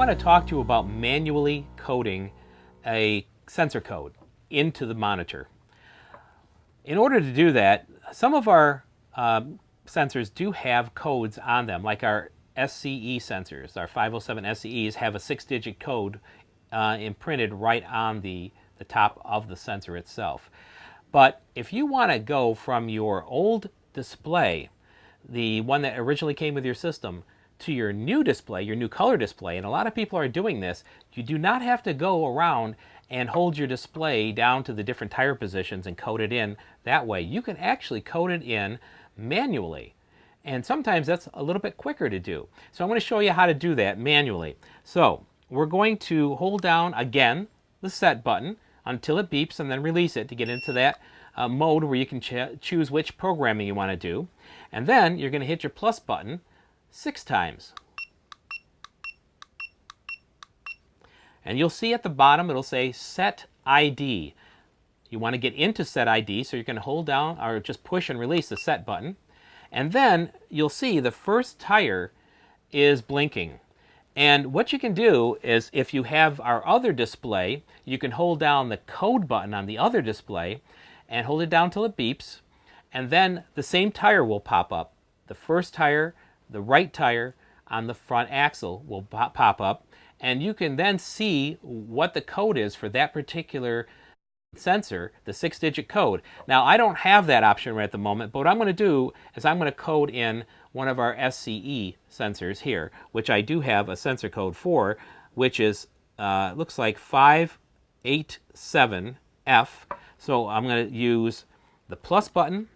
want to talk to you about manually coding a sensor code into the monitor. In order to do that, some of our sensors do have codes on them, like our SCE sensors. Our 507 SCEs have a 6-digit code imprinted right on the top of the sensor itself. But if you want to go from your old display, the one that originally came with your system, to your new display, your new color display, and a lot of people are doing this, you do not have to go around and hold your display down to the different tire positions and code it in that way. You can actually code it in manually. And sometimes that's a little bit quicker to do. So I'm going to show you how to do that manually. So we're going to hold down again the set button until it beeps and then release it to get into that mode where you can choose which programming you want to do. And then you're going to hit your plus button 6 times. And you'll see at the bottom it'll say Set ID. You want to get into Set ID, so you're going to hold down or just push and release the Set button. And then you'll see the first tire is blinking. And what you can do is, if you have our other display, you can hold down the code button on the other display and hold it down till it beeps, and then the same tire will pop up. The first tire, the right tire on the front axle will pop up, and you can then see what the code is for that particular sensor, the 6-digit code. Now, I don't have that option right at the moment, but what I'm going to do is I'm going to code in one of our SCE sensors here, which I do have a sensor code for, which is looks like 587F. So I'm going to use the plus button.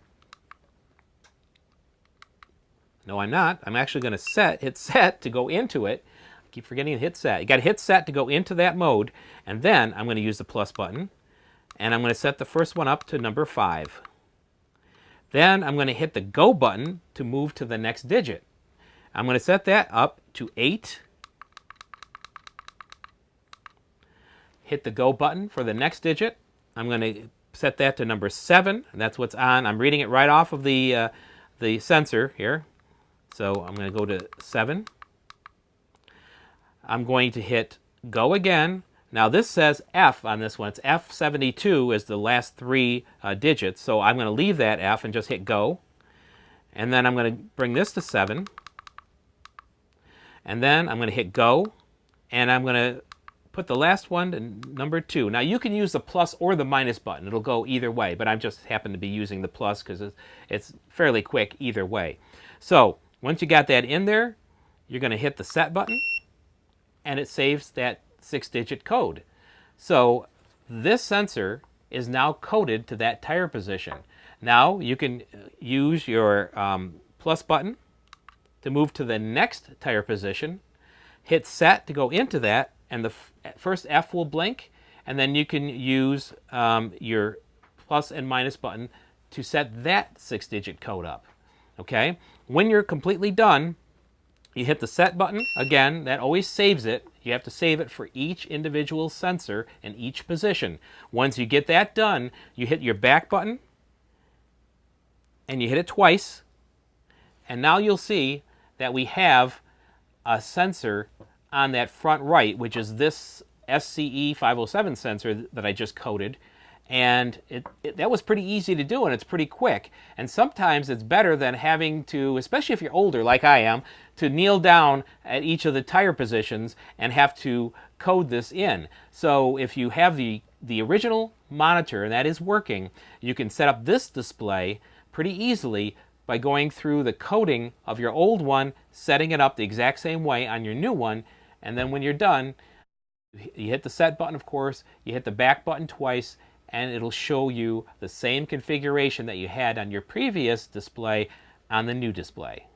No, I'm not. I'm actually going to hit set to go into it. I keep forgetting to hit set. You got to hit set to go into that mode, and then I'm going to use the plus button, and I'm going to set the first one up to number 5. Then I'm going to hit the go button to move to the next digit. I'm going to set that up to 8. Hit the go button for the next digit. I'm going to set that to number 7, and that's what's on. I'm reading it right off of the sensor here. So I'm going to go to 7. I'm going to hit go again. Now this says F on this one. It's F72 is the last 3 digits. So I'm going to leave that F and just hit go. And then I'm going to bring this to 7. And then I'm going to hit go. And I'm going to put the last one to number 2. Now you can use the plus or the minus button. It'll go either way. But I just happen to be using the plus because it's fairly quick either way. So once you got that in there, you're going to hit the set button. And it saves that 6-digit code. So this sensor is now coded to that tire position. Now you can use your plus button to move to the next tire position, hit set to go into that, and the first F will blink, and then you can use your plus and minus button to set that 6-digit code up. Okay? When you're completely done, you hit the set button. Again, that always saves it. You have to save it for each individual sensor in each position. Once you get that done, you hit your back button, and you hit it twice, and now you'll see that we have a sensor on that front right, which is this SCE 507 sensor that I just coded. And that was pretty easy to do, and it's pretty quick. And sometimes it's better than having to, especially if you're older like I am, to kneel down at each of the tire positions and have to code this in. So if you have the original monitor and that is working, you can set up this display pretty easily by going through the coding of your old one, setting it up the exact same way on your new one, and then when you're done, you hit the set button, of course, you hit the back button twice, and it'll show you the same configuration that you had on your previous display on the new display.